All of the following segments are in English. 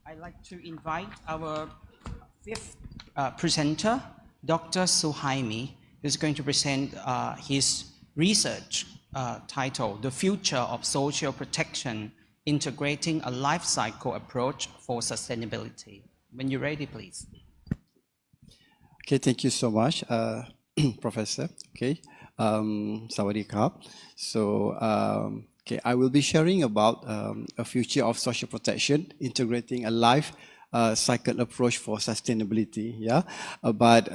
I'd like to invite our fifth presenter, Dr. Suhaimi, who's going to present his research titled The Future of Social Protection, Integrating a Life Cycle Approach for Sustainability. When you're ready, please. Okay, thank you so much, Professor. Okay, Sawadee Krap. So, okay, I will be sharing about a future of social protection, integrating a life cycle approach for sustainability. Yeah, but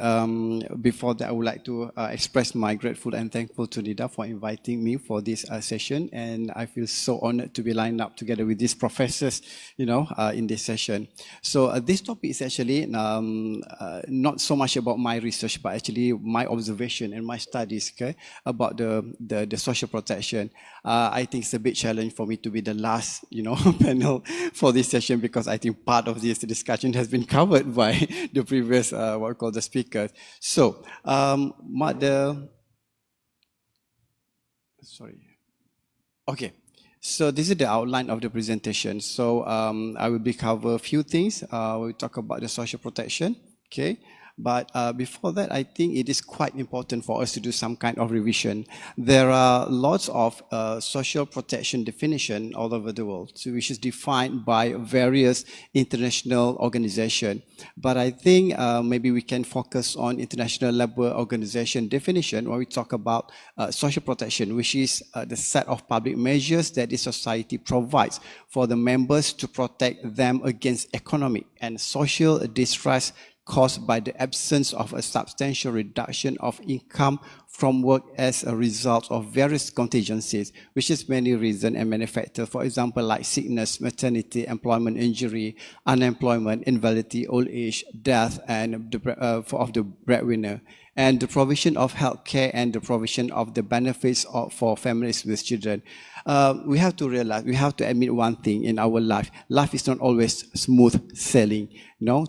before that, I would like to express my grateful and thankful to NIDA for inviting me for this session, and I feel so honored to be lined up together with these professors, in this session. So this topic is actually not so much about my research, but actually my observation and my studies, okay, about the social protection. I think it's a big challenge for me to be the last, panel for this session, because I think part of this discussion has been covered by the previous, what we call the speakers. So, okay. So this is the outline of the presentation. So I will be cover a few things. We'll talk about the social protection, okay? But before that, I think it is quite important for us to do some kind of revision. There are lots of social protection definition all over the world, so which is defined by various international organizations. But I think maybe we can focus on International Labour Organization definition when we talk about social protection, which is the set of public measures that the society provides for the members to protect them against economic and social distress caused by the absence of a substantial reduction of income from work as a result of various contingencies, which is many reasons and many factors. For example, like sickness, maternity, employment injury, unemployment, invalidity, old age, death, and of the breadwinner, and the provision of health care and the provision of the benefits for families with children. We have to realize, we have to admit one thing in our life. Life is not always smooth sailing.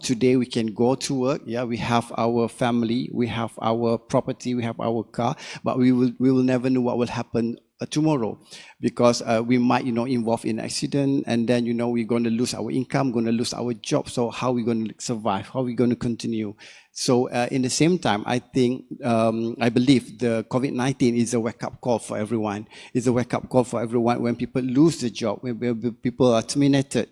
Today we can go to work. Yeah, we have our family, we have our property, we have our car, but we will never know what will happen tomorrow, because we might involve in accident, and then we're going to lose our income, going to lose our job. So how are we going to survive? How are we going to continue? So in the same time, I think, I believe the COVID-19 is a wake-up call for everyone. It's a wake-up call for everyone when people lose the job, when people are terminated,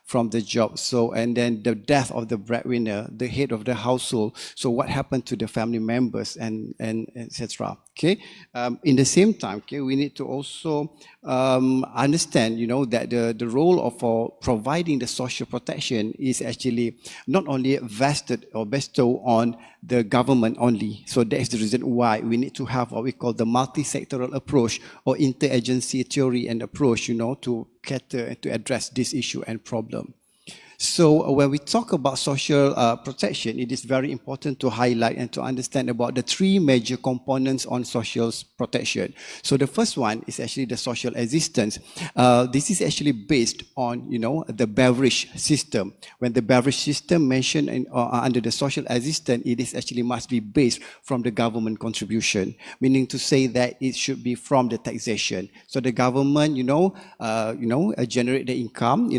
from the job. So, and then the death of the breadwinner, the head of the household. So what happened to the family members and etc. Okay. In the same time, okay, we need to also understand, that the role of providing the social protection is actually not only vested or bestowed on the government only. So that is the reason why we need to have what we call the multi-sectoral approach or interagency theory and approach, to cater and to address this issue and problem. So when we talk about social protection, it is very important to highlight and to understand about the three major components on social protection. So the first one is actually the social assistance. This is actually based on, the beverage system. When the beverage system mentioned under the social assistance, it is actually must be based from the government contribution, meaning to say that it should be from the taxation. So the government, generate the income,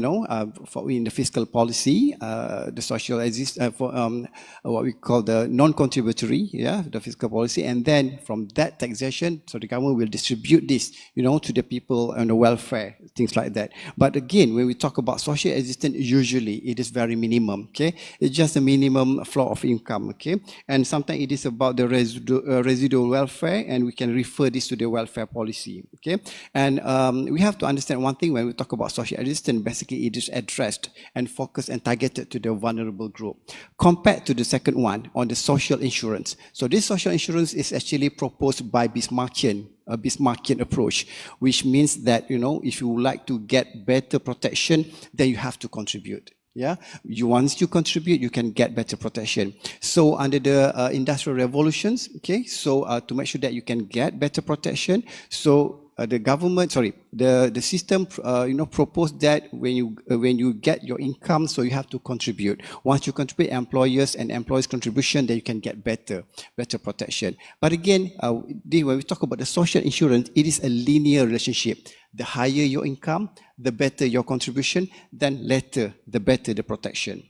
for in the fiscal policy, the social for what we call the non-contributory, the fiscal policy, and then from that taxation, so the government will distribute this, to the people on the welfare, things like that. But again, when we talk about social assistance, usually it is very minimum, okay? It's just a minimum floor of income, okay? And sometimes it is about the residual welfare, and we can refer this to the welfare policy, okay? And we have to understand one thing when we talk about social assistance, basically it is addressed and focused and targeted to the vulnerable group, compared to the second one on the social insurance. So this social insurance is actually proposed by Bismarckian, a Bismarckian approach, which means that, if you would like to get better protection, then you have to contribute. Yeah, once you contribute, you can get better protection. So under the industrial revolutions, okay, so to make sure that you can get better protection, so the government, sorry, the system, proposed that when you get your income, so you have to contribute. Once you contribute, employers and employees' contribution, then you can get better protection. But again, when we talk about the social insurance, it is a linear relationship. The higher your income, the better your contribution, then later, the better the protection.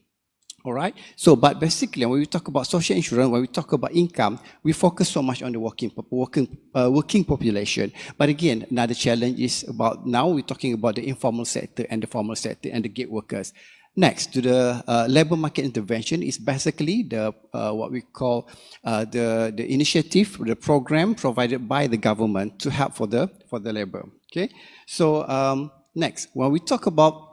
All right. So, but basically, when we talk about social insurance, when we talk about income, we focus so much on the working population. But again, another challenge is about now we're talking about the informal sector and the formal sector and the gig workers. Next to the labor market intervention is basically the what we call the initiative, the program provided by the government to help for the labor. Okay. So next, when we talk about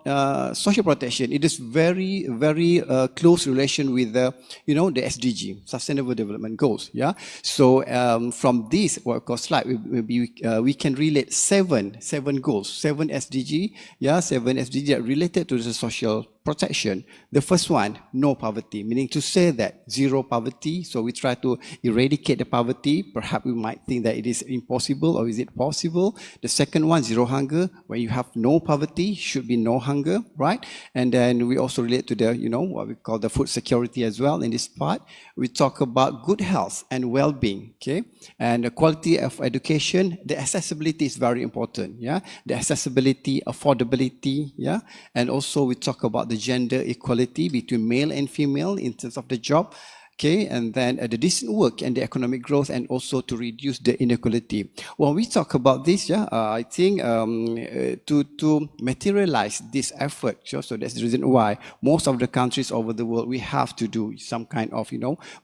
social protection, it is very, very close relation with the, the SDG, Sustainable Development Goals. Yeah. So from this what we call slide, we can relate seven goals, 7 SDG. Yeah, 7 SDG that related to the social protection. The first one, no poverty, meaning to say that zero poverty. So we try to eradicate the poverty. Perhaps we might think that it is impossible, or is it possible? The second one, zero hunger. When you have no poverty, should be no hunger, right? And then we also relate to the, what we call the food security as well. In this part, we talk about good health and well-being, okay? And the quality of education, the accessibility is very important, yeah? The accessibility, affordability, yeah? And also we talk about the gender equality between male and female in terms of the job. Okay, and then the decent work and the economic growth, and also to reduce the inequality. When we talk about this, I think to materialize this effort, so that's the reason why most of the countries over the world, we have to do some kind of,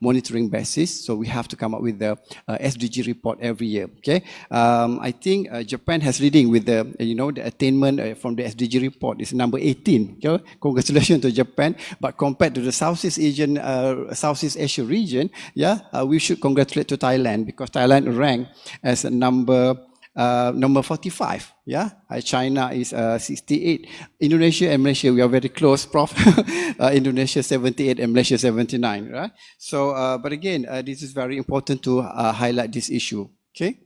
monitoring basis. So we have to come up with the SDG report every year. Okay, I think Japan has reading with the, the attainment from the SDG report is number 18. Okay? Congratulations to Japan. But compared to the Southeast Asia region, we should congratulate to Thailand, because Thailand ranked as number 45. Yeah, China is 68. Indonesia and Malaysia, we are very close, Prof. Indonesia 78 and Malaysia 79. Right. So, but again, this is very important to highlight this issue. Okay.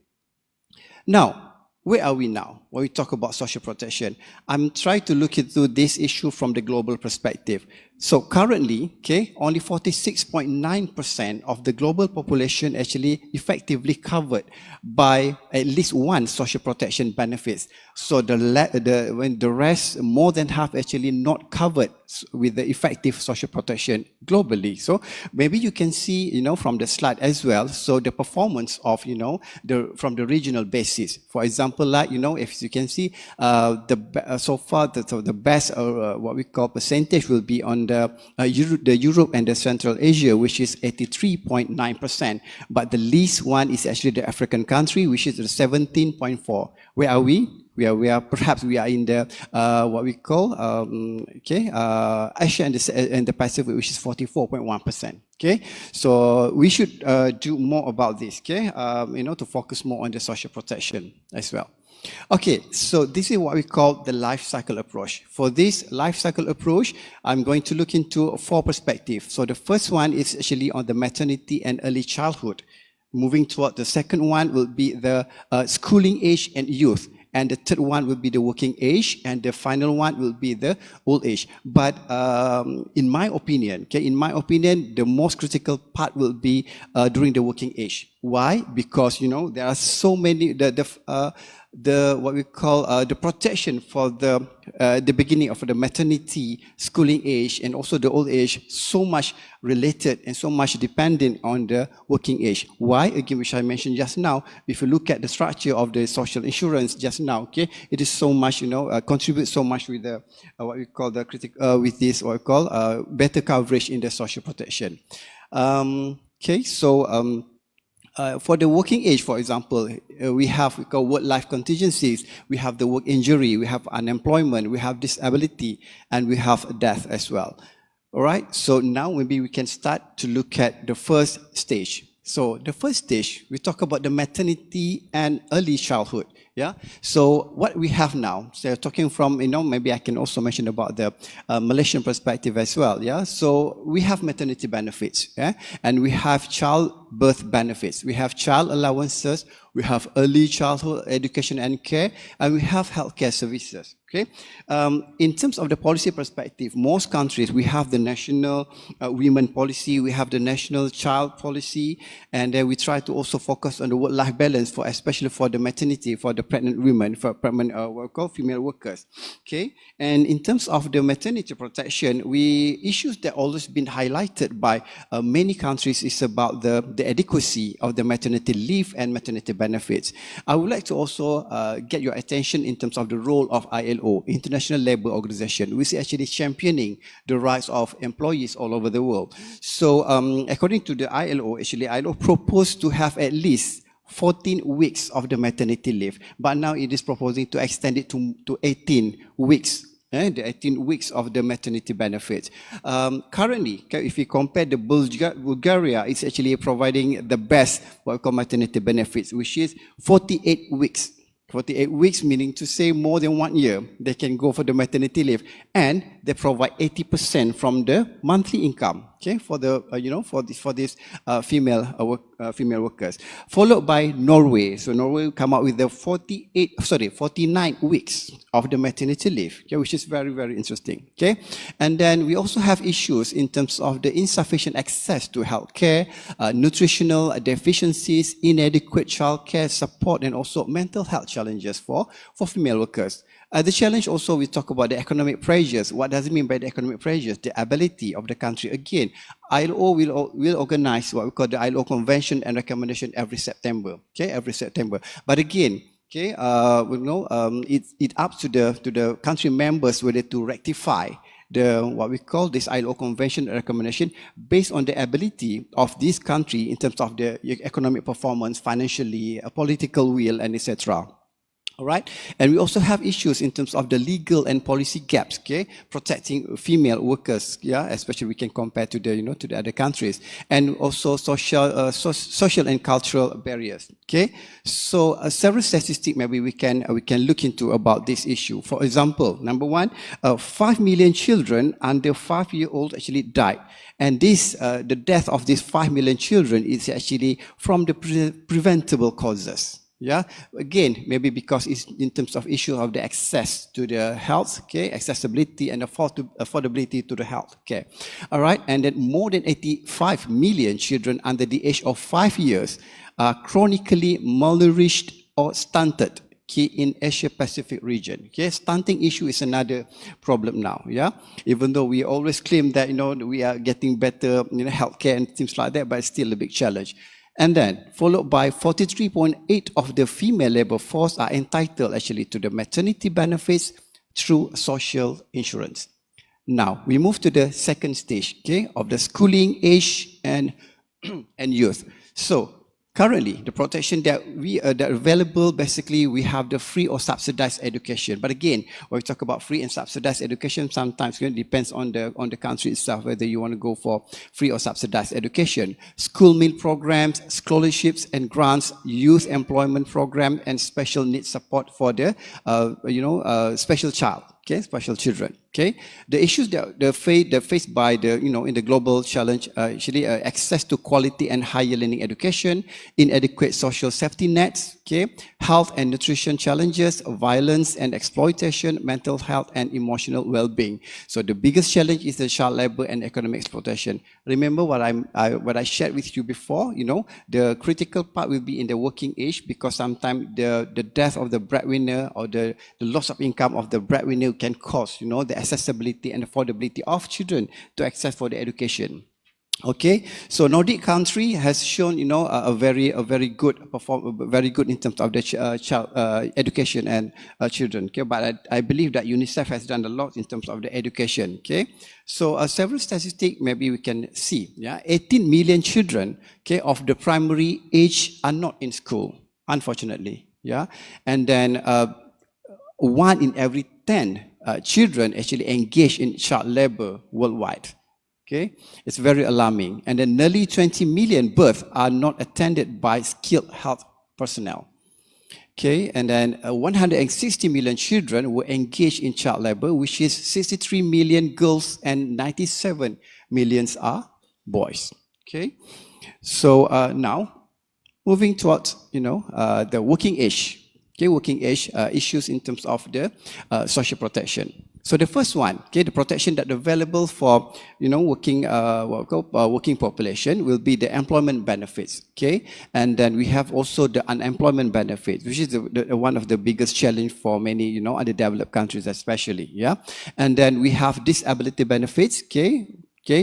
Now, where are we now when we talk about social protection? I'm trying to look into this issue from the global perspective. So currently, okay, only 46.9% of the global population actually effectively covered by at least one social protection benefits. So when the rest, more than half actually not covered with the effective social protection globally. So maybe you can see, from the slide as well. So the performance of, from the regional basis. For example, like, if you can see, so far the best, what we call percentage will be on the Europe and the Central Asia, which is 83.9%. But the least one is actually the African country, which is 17.4%. Where are we? We are perhaps we are in the what we call Asia and the Pacific, which is 44.1%. Okay, so we should do more about this. Okay, to focus more on the social protection as well. Okay, so this is what we call the life cycle approach. For this life cycle approach, I'm going to look into 4 perspectives. So the first one is actually on the maternity and early childhood. Moving toward the second one will be the schooling age and youth. And the third one will be the working age, and the final one will be the old age. But in my opinion, the most critical part will be during the working age. Why? Because there are so many the what we call the protection for the beginning of the maternity, schooling age, and also the old age, so much related and so much dependent on the working age. Why? Again, which I mentioned just now, if you look at the structure of the social insurance just now, okay, it is so much, contributes so much with the what we call the with this what we call better coverage in the social protection. Okay, so for the working age, for example, we have work-life contingencies, we have the work injury, we have unemployment, we have disability, and we have death as well. All right, so now maybe we can start to look at the first stage. So the first stage, we talk about the maternity and early childhood. Yeah. So what we have now, so talking from, maybe I can also mention about the Malaysian perspective as well. Yeah. So we have maternity benefits, yeah, and we have childbirth benefits. We have child allowances. We have early childhood education and care, and we have healthcare services. Okay. In terms of the policy perspective, most countries, we have the national women policy, we have the national child policy, and then we try to also focus on the work-life balance, for especially for the maternity, for the pregnant women, for pregnant female workers. Okay. And in terms of the maternity protection, issues that always been highlighted by many countries is about the adequacy of the maternity leave and maternity benefits. I would like to also get your attention in terms of the role of ILO, International Labour Organization, which is actually championing the rights of employees all over the world. So according to the ILO, actually ILO proposed to have at least 14 weeks of the maternity leave, but now it is proposing to extend it to 18 weeks. The 18 weeks of the maternity benefits. Currently, if we compare the Bulgaria, it's actually providing the best what we call maternity benefits, which is 48 weeks. 48 weeks, meaning to say more than 1 year, they can go for the maternity leave, and they provide 80% from the monthly income. Okay, for the for these female workers, followed by Norway. So Norway will come out with the 49 weeks of the maternity leave, okay, which is very, very interesting. Okay, and then we also have issues in terms of the insufficient access to healthcare, nutritional deficiencies, inadequate childcare support, and also mental health challenges for female workers. The challenge also, we talk about the economic pressures. What does it mean by the economic pressures? The ability of the country. Again, ILO will organize what we call the ILO Convention and Recommendation every September. Okay, every September. But again, okay, it's up to the country members whether to rectify what we call this ILO Convention recommendation based on the ability of this country in terms of the economic performance, financially, political will, and etc. All right, and we also have issues in terms of the legal and policy gaps, okay, protecting female workers, yeah, especially we can compare to the to the other countries, and also social and cultural barriers. Okay, so several statistics maybe we can look into about this issue. For example, number one, 5 million children under 5-year-old actually died. And this, the death of these 5 million children is actually from the preventable causes. Yeah, again, maybe because it's in terms of issue of the access to the health, okay, accessibility and affordability to the health care. All right, and then more than 85 million children under the age of 5 years are chronically malnourished or stunted. Okay, in Asia Pacific region. Okay, stunting issue is another problem now. Yeah, even though we always claim that we are getting better healthcare and things like that, but it's still a big challenge. And then followed by 43.8% of the female labor force are entitled actually to the maternity benefits through social insurance. Now we move to the second stage, okay, of the schooling age and youth. So currently, the protection that are available, basically, we have the free or subsidized education. But again, when we talk about free and subsidized education, sometimes it depends on the country itself, whether you want to go for free or subsidized education. School meal programs, scholarships and grants, youth employment program, and special needs support for the, special child. Okay, special children. Okay, the issues that they're faced by the in the global challenge, actually access to quality and higher learning education, inadequate social safety nets, okay, health and nutrition challenges, violence and exploitation, mental health and emotional well-being. So the biggest challenge is the child labor and economic exploitation. Remember what I shared with you before. The critical part will be in the working age, because sometimes the death of the breadwinner or the loss of income of the breadwinner can cause the accessibility and affordability of children to access for the education. Okay, so Nordic country has shown a very good very good in terms of the child education and children. Okay, but I believe that UNICEF has done a lot in terms of the education. Okay, so several statistics maybe we can see. Yeah, 18 million children, okay, of the primary age are not in school, unfortunately. Yeah, and then 1 in every 10 children actually engage in child labor worldwide. Okay, it's very alarming. And then nearly 20 million births are not attended by skilled health personnel. Okay, and then 160 million children were engaged in child labor, which is 63 million girls and 97 millions are boys. Okay, so now moving towards the working age. Okay, working age issues in terms of the social protection. So the first one, okay, the protection that available for working population will be the employment benefits. Okay, and then we have also the unemployment benefits, which is one of the biggest challenge for many underdeveloped countries, especially. Yeah, and then we have disability benefits. Okay,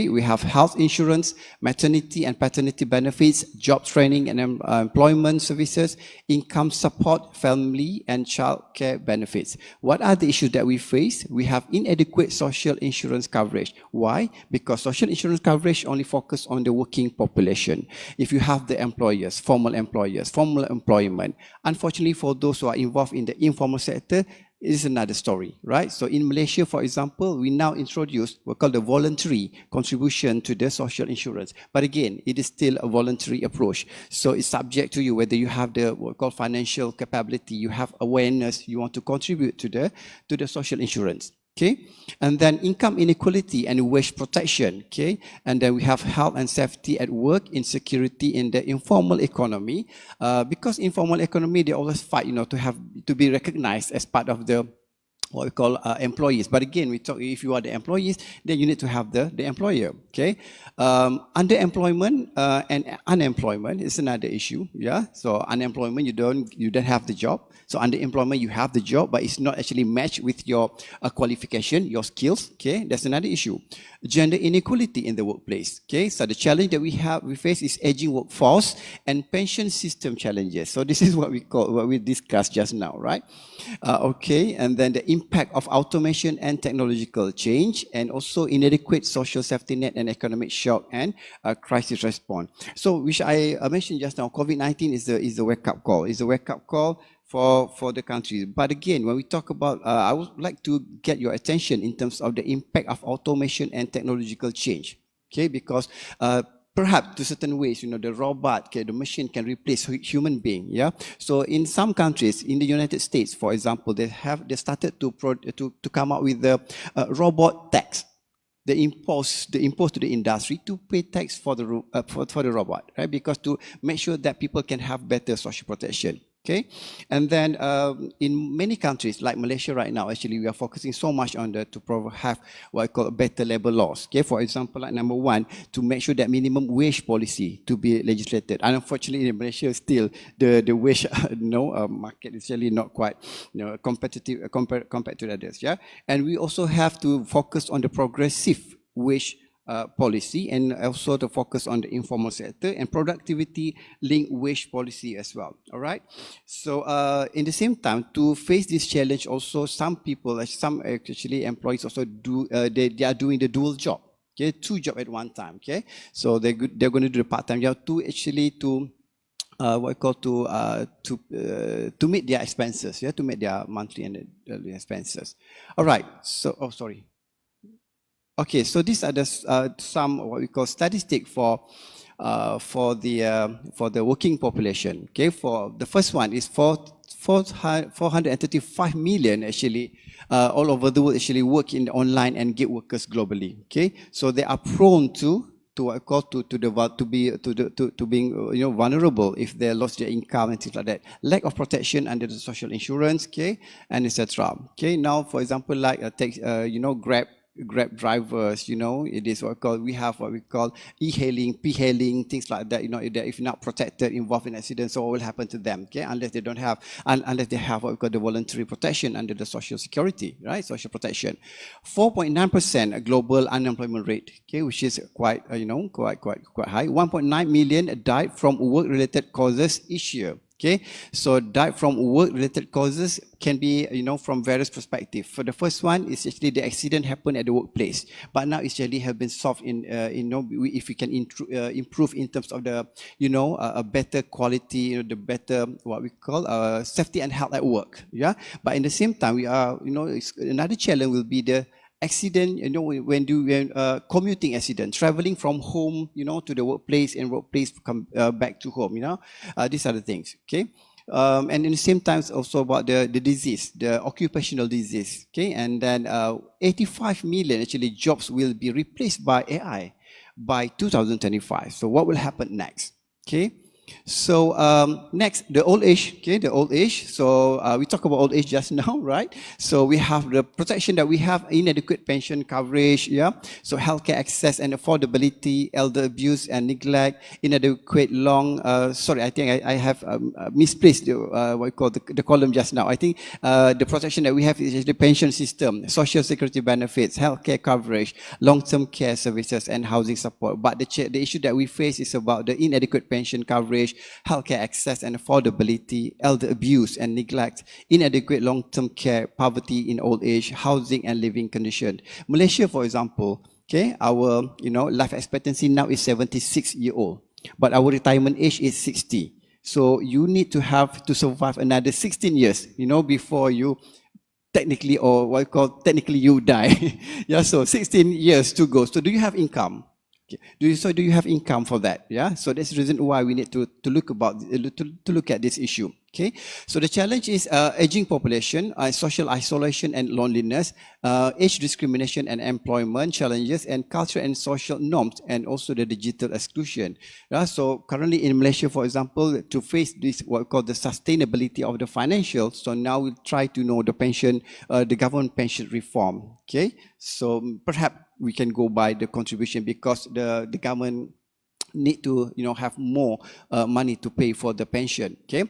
we have health insurance, maternity and paternity benefits, job training and employment services, income support, family and child care benefits. What are the issues that we face? We have inadequate social insurance coverage. Why? Because social insurance coverage only focus on the working population. If you have the employers, formal employment, unfortunately for those who are involved in the informal sector, is another story, right? So in Malaysia, for example, we now introduce what we call the voluntary contribution to the social insurance. But again, it is still a voluntary approach. So it's subject to you whether you have the what we call financial capability, you have awareness, you want to contribute to the social insurance. Okay, and then income inequality and wage protection. Okay, and then we have health and safety at work, insecurity in the informal economy. Because informal economy, they always fight, to be recognized as part of the what we call employees. But again, we talk if you are the employees, then you need to have the employer. Okay, underemployment and unemployment is another issue. Yeah, so unemployment, you don't have the job. So underemployment, you have the job, but it's not actually matched with your qualification, your skills. Okay, that's another issue. Gender inequality in the workplace. Okay, so the challenge that we face is aging workforce and pension system challenges. So this is what we discussed just now, right? Okay, and then the impact of automation and technological change, and also inadequate social safety net and economic shock and crisis response. So, which I mentioned just now, COVID-19 is a wake-up call. It's a wake-up call for the countries. But again, when we talk about, I would like to get your attention in terms of the impact of automation and technological change. Okay, because perhaps to certain ways, the robot, the machine can replace human being. Yeah. So in some countries, in the United States, for example, they started to come up with the robot tax. They impose to the industry to pay tax for the robot, right? Because to make sure that people can have better social protection. Okay, and then in many countries like Malaysia right now, actually we are focusing so much on to have what I call better labor laws. Okay, for example, like number one, to make sure that minimum wage policy to be legislated. And unfortunately, in Malaysia, still the wage market is actually not quite competitive compared to others. Yeah, and we also have to focus on the progressive wage policy, and also to focus on the informal sector and productivity linked wage policy as well. All right. So in the same time, to face this challenge, also some people, some actually employees also they are doing the dual job. Okay, 2 jobs at one time. Okay, so they're going to do the part-time job to what we call to meet their expenses. Yeah, to meet their monthly and daily expenses. All right. So sorry. Okay, so these are the some what we call statistic for the working population. Okay, for the first one is 435 million actually all over the world actually work in online and gig workers globally. Okay, so they are prone to what I call to being vulnerable if they lost their income and things like that. Lack of protection under the social insurance, okay, and etc. Okay, now for example, like Grab drivers, it is we have what we call e-hailing, p-hailing, things like that. If not protected, involved in accidents, so what will happen to them? Okay, unless they have what we call the voluntary protection under the social security, right? Social protection. 4.9% global unemployment rate, okay, which is quite high. 1.9 million died from work-related causes each year. Okay, so died from work-related causes can be, from various perspectives. For the first one, is actually the accident happened at the workplace, but now it's actually have been solved in, if we can improve in terms of the, a better quality, the better what we call safety and health at work. Yeah, but in the same time, we are, another challenge will be the accident, when commuting accident, traveling from home, to the workplace and workplace come back to home, these are the things. Okay, And in the same time, also about the disease, the occupational disease. Okay, and then 85 million actually jobs will be replaced by AI by 2025. So what will happen next? Okay. So next, the old age, okay, the old age. So we talked about old age just now, right? So we have the protection that we have, inadequate pension coverage, yeah. So healthcare access and affordability, elder abuse and neglect, inadequate sorry, I think I have misplaced the, what you call the column just now. I think the protection that we have is the pension system, social security benefits, healthcare coverage, long-term care services and housing support. But the issue that we face is about the inadequate pension coverage, healthcare access and affordability, elder abuse and neglect, inadequate long-term care, poverty in old age, housing and living condition. Malaysia, for example, okay, our life expectancy now is 76-year-old, but our retirement age is 60. So you need to have to survive another 16 years, before you technically, or what you call technically, you die. Yeah, so 16 years to go. So do you have income? Okay. Do you have income for that? Yeah. So that's the reason why we need to look at this issue. Okay. So the challenge is aging population, social isolation and loneliness, age discrimination and employment challenges, and cultural and social norms, and also the digital exclusion. Yeah. So currently in Malaysia, for example, to face this what we call the sustainability of the financial. So now we try to know the pension, the government pension reform. Okay. So perhaps we can go by the contribution, because the government need to have more money to pay for the pension. Okay.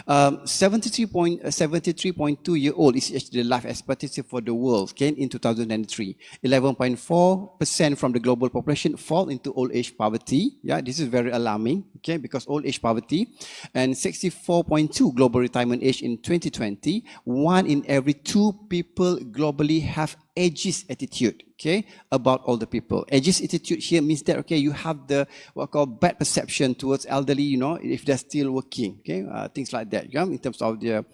73.2-year-old is actually the life expectancy for the world, okay, in 2003. 11.4% from the global population fall into old age poverty. Yeah, this is very alarming, okay, because old age poverty. And 64.2 global retirement age in 2020. 1 in every 2 people globally have ageist attitude, okay, about older people. Ageist attitude here means that, okay, you have the what called bad perception towards elderly, if they're still working, okay, things like that, yeah, in terms of the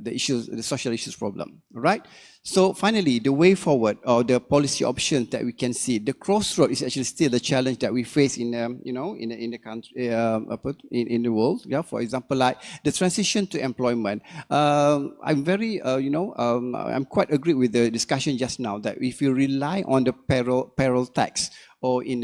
issues, the social issues problem, right? So finally, the way forward, or the policy options that we can see, the crossroad is actually still the challenge that we face in in the country, in the world. Yeah, for example, like the transition to employment. I'm very I'm quite agree with the discussion just now, that if you rely on the payroll tax, or in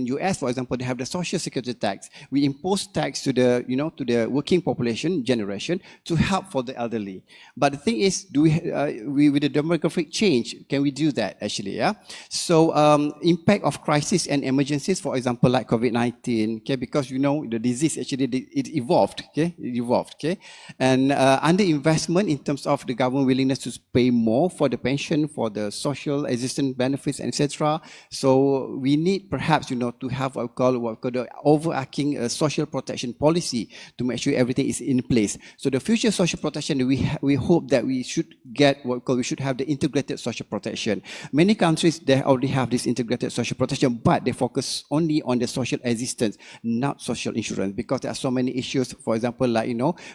US, for example, they have the social security tax. We impose tax to the to the working population generation to help for the elderly. But the thing is, do we with the demographic change, can we do that actually? Yeah. So impact of crisis and emergencies, for example, like COVID-19. Okay, because the disease actually it evolved. Okay, it evolved. Okay, and under investment in terms of the government willingness to pay more for the pension, for the social assistance benefits, etc. So we need perhaps to have what we call the overarching social protection policy to make sure everything is in place. So the future social protection, we hope that we should get we should have the integrated social protection. Many countries, they already have this integrated social protection, but they focus only on the social assistance, not social insurance, because there are so many issues, for example, like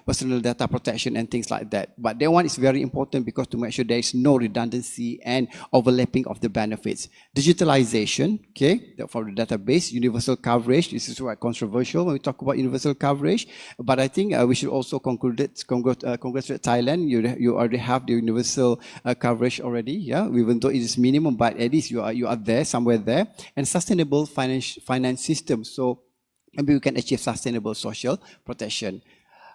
personal data protection and things like that. But that one is very important, because to make sure there is no redundancy and overlapping of the benefits. Digitalization, okay, for the database, universal coverage. This is quite controversial when we talk about universal coverage, but I think we should also congratulate Thailand. You already have the universal coverage already, yeah, even though it is minimum, but at least you are there, somewhere there. And sustainable finance system, so maybe we can achieve sustainable social protection.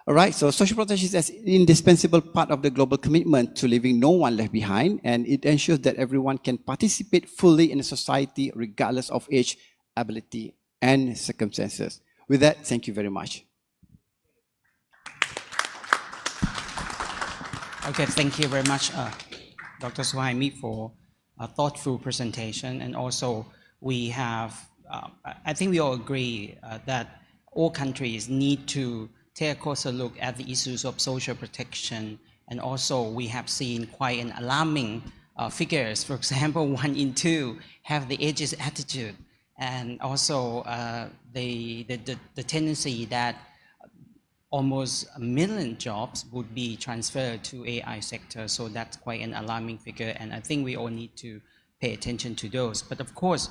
All right, so social protection is an indispensable part of the global commitment to leaving no one left behind, and it ensures that everyone can participate fully in society regardless of age, ability, and circumstances. With that, thank you very much. Okay, thank you very much, Dr. Suhaimi, for a thoughtful presentation. And also, we have, I think we all agree that all countries need to take a closer look at the issues of social protection. And also, we have seen quite an alarming figures. For example, 1 in 2 have the ageist attitude. And also, the tendency that almost 1 million jobs would be transferred to AI sector. So that's quite an alarming figure. And I think we all need to pay attention to those. But of course,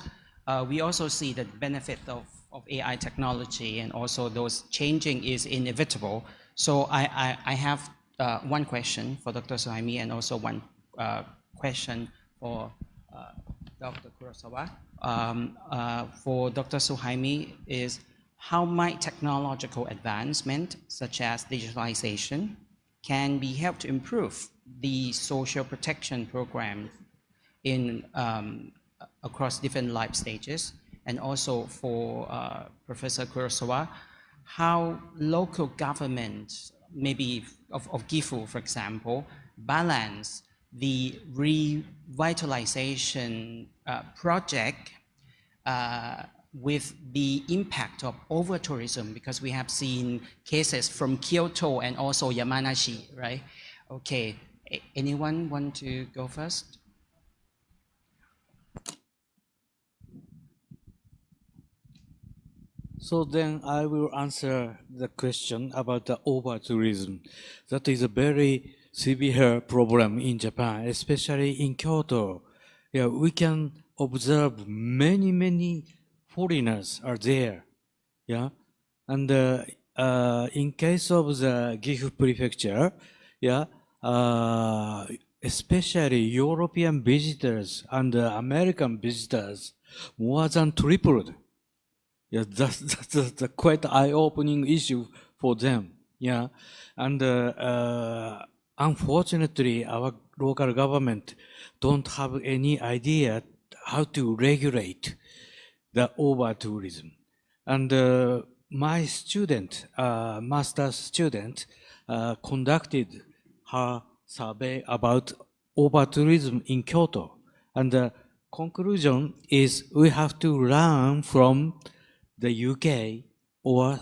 we also see the benefit of of AI technology, and also those changing is inevitable. So I have one question for Dr. Suhaimi and also one question for Dr. Kurosawa. For Dr. Suhaimi is, how might technological advancement such as digitalization can be helped to improve the social protection program in across different life stages? And also for Professor Kurosawa, how local governments, maybe of Gifu, for example, balance the revitalization project with the impact of over-tourism, because we have seen cases from Kyoto and also Yamanashi, right? Okay, anyone want to go first? So then I will answer the question about the over-tourism. That is a very severe problem in Japan, especially in Kyoto. Yeah, we can observe many foreigners are there. Yeah, and in case of the Gifu Prefecture, yeah, especially European visitors and American visitors more than tripled. Yeah, that's a quite eye-opening issue for them. Yeah, and unfortunately, our local government don't have any idea how to regulate the over-tourism. And my student, master's student, conducted her survey about over-tourism in Kyoto. And the conclusion is we have to learn from the UK or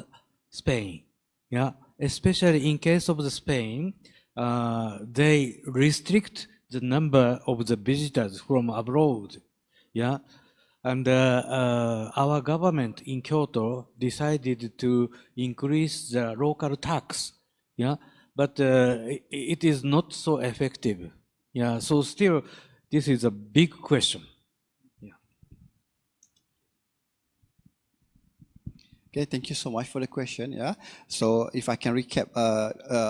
Spain. Yeah, especially in case of the Spain, they restrict the number of the visitors from abroad. Yeah, and our government in Kyoto decided to increase the local tax. Yeah, but it is not so effective. Yeah, so still, this is a big question. Okay, thank you so much for the question. Yeah, so if I can recap,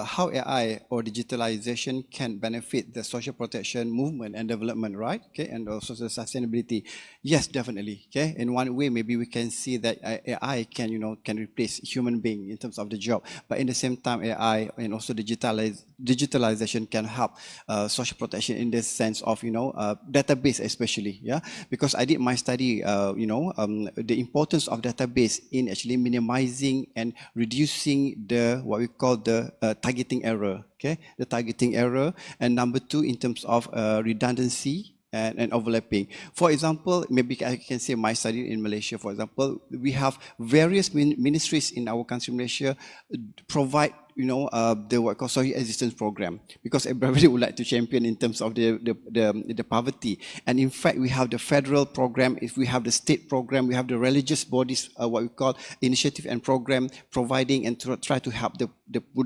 how AI or digitalization can benefit the social protection movement and development, right? Okay, and also the sustainability. Yes, definitely. Okay, in one way, maybe we can see that AI can, can replace human being in terms of the job, but in the same time, AI and also digitalization can help social protection in the sense of, database especially. Yeah, because I did my study, the importance of database in actually minimizing and reducing the what we call the targeting error. Okay, the targeting error, and number two, in terms of redundancy and overlapping. For example, maybe I can say my study in Malaysia, for example, we have various ministries in our country, Malaysia, provide the what called social assistance program, because everybody would like to champion in terms of the poverty. And in fact, we have the federal program, if we have the state program, we have the religious bodies, what we call initiative and program, providing and try to help the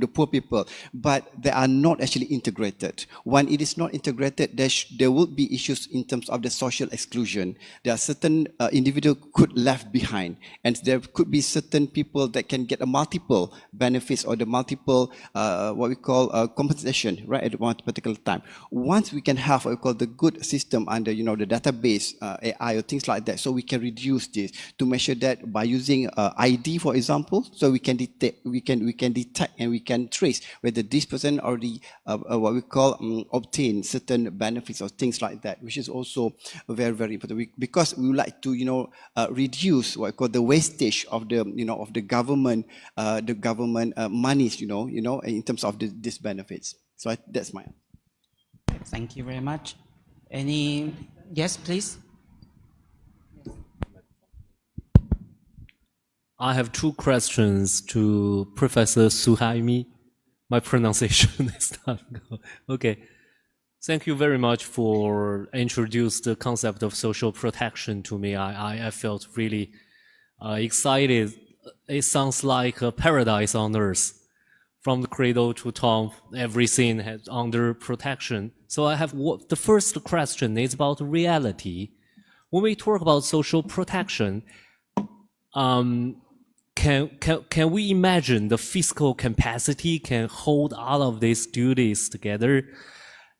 poor people, but they are not actually integrated. When it is not integrated, there will be issues in terms of the social exclusion. There are certain individuals could left behind, and there could be certain people that can get a multiple benefits or the multiple what we call compensation, right, at one particular time. Once we can have what we call the good system under the database, AI or things like that, so we can reduce this to measure that by using ID, for example, so we can detect, and we can trace whether this person already what we call obtain certain benefits or things like that, which is also very important, because we would like to reduce what we call the wastage of the government monies, in terms of these benefits. So that's my answer. Thank you very much. Any? Yes, please. I have two questions to Professor Suhaimi. My pronunciation is not good. Okay. Thank you very much for introducing the concept of social protection to me. I felt really excited. It sounds like a paradise on earth. From the cradle to tomb, everything is under protection. So I have the first question is about reality. When we talk about social protection, can we imagine the fiscal capacity can hold all of these duties together?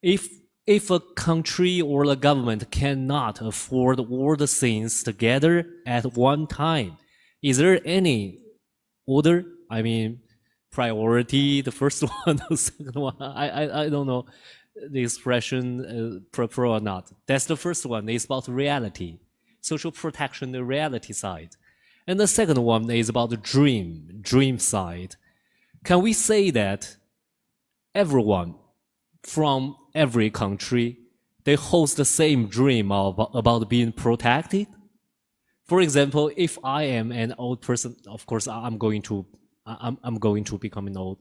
If a country or a government cannot afford all the things together at one time, is there any order? I mean, priority, the first one, the second one. I don't know the expression proper or not. That's the first one. It's about reality, social protection, the reality side. And the second one is about the dream side. Can we say that everyone from every country, they host the same dream about being protected? For example, if I am an old person, of course I'm going to become an old.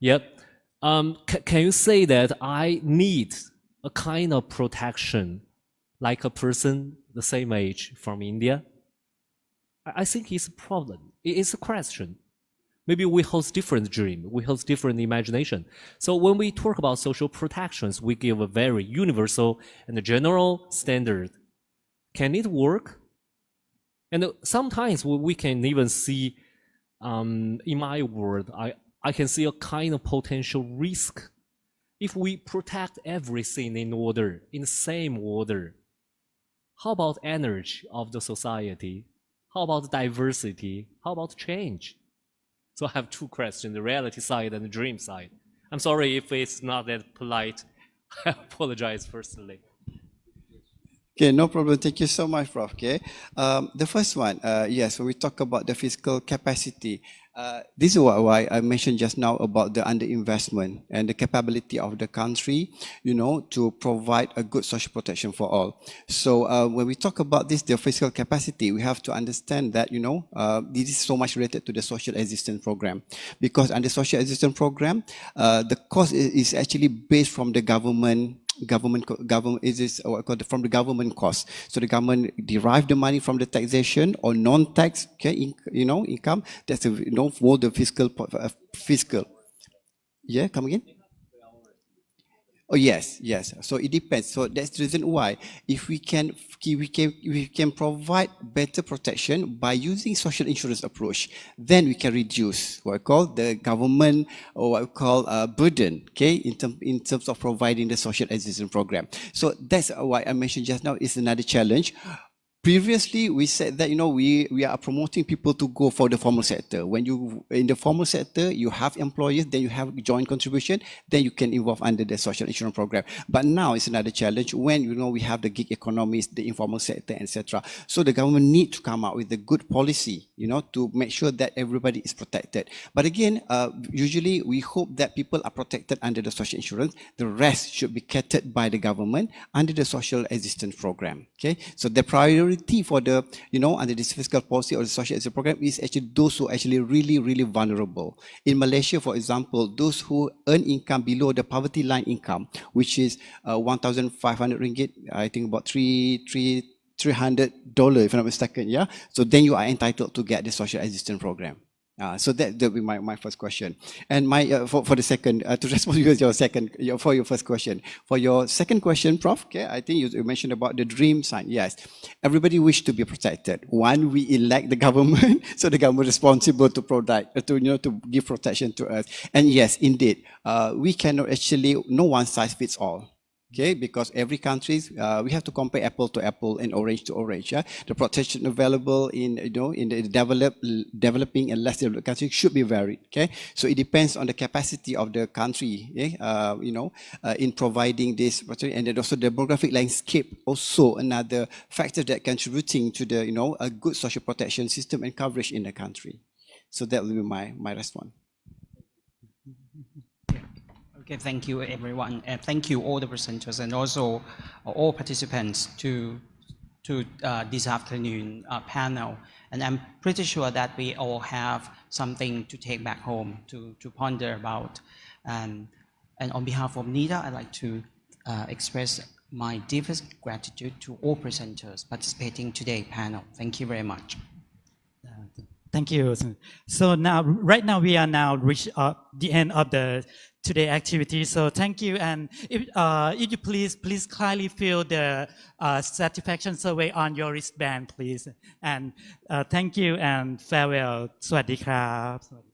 Yep. Can you say that I need a kind of protection like a person the same age from India? I think it's a problem. It's a question. Maybe we host different dream, we host different imagination. So when we talk about social protections, we give a very universal and a general standard. Can it work? And sometimes we can even see, in my world, I can see a kind of potential risk. If we protect everything in order, in the same order, how about energy of the society? How about diversity? How about change? So I have two questions, the reality side and the dream side. I'm sorry if it's not that polite. I apologize firstly. Okay, no problem. Thank you so much, Prof. Okay, the first one, yes, when we talk about the fiscal capacity, this is why I mentioned just now about the underinvestment and the capability of the country, to provide a good social protection for all. So when we talk about this, the fiscal capacity, we have to understand that, this is so much related to the social assistance program, because under social assistance program, the cost is actually based from the government is from the government cost. So the government derive the money from the taxation or non-tax, income. That's for the fiscal. Yeah, come again. Oh yes, yes. So it depends. So that's the reason why if we can provide better protection by using social insurance approach, then we can reduce what we call the government or what we call burden. Okay, in terms of providing the social assistance program. So that's why I mentioned just now is another challenge. Previously, we said that we are promoting people to go for the formal sector. When you in the formal sector, you have employers, then you have joint contribution, then you can involve under the social insurance program. But now it's another challenge when we have the gig economies, the informal sector, etc. So the government need to come out with a good policy, to make sure that everybody is protected. But again, usually we hope that people are protected under the social insurance. The rest should be catered by the government under the social assistance program. Okay, so the priority for the, under this fiscal policy or the social assistance program is actually those who are actually really, really vulnerable. In Malaysia, for example, those who earn income below the poverty line income, which is 1,500 ringgit, I think about $300, if I'm not mistaken, yeah? So then you are entitled to get the social assistance program. So that will be my first question. And my for the second, to respond to your first question. For your second question, Prof, okay, I think you mentioned about the dream sign. Yes, everybody wish to be protected. One, we elect the government, so the government is responsible to provide, to give protection to us. And yes, indeed, we cannot actually, no one size fits all. Okay, because every country, we have to compare apple to apple and orange to orange. Yeah? The protection available in the developing and less developed countries should be varied. Okay, so it depends on the capacity of the country. In providing this protection, and then also the demographic landscape, also another factor that contributing to the a good social protection system and coverage in the country. So that will be my response. Okay, thank you everyone, and thank you all the presenters and also all participants to this afternoon panel. And I'm pretty sure that we all have something to take back home to ponder about. And on behalf of NIDA, I'd like to express my deepest gratitude to all presenters participating today panel. Thank you very much. Thank you. So now, right now, we are now reached the end of the today activity. So thank you, and if you please kindly fill the satisfaction survey on your wristband, please. And thank you and farewell. สวัสดีครับ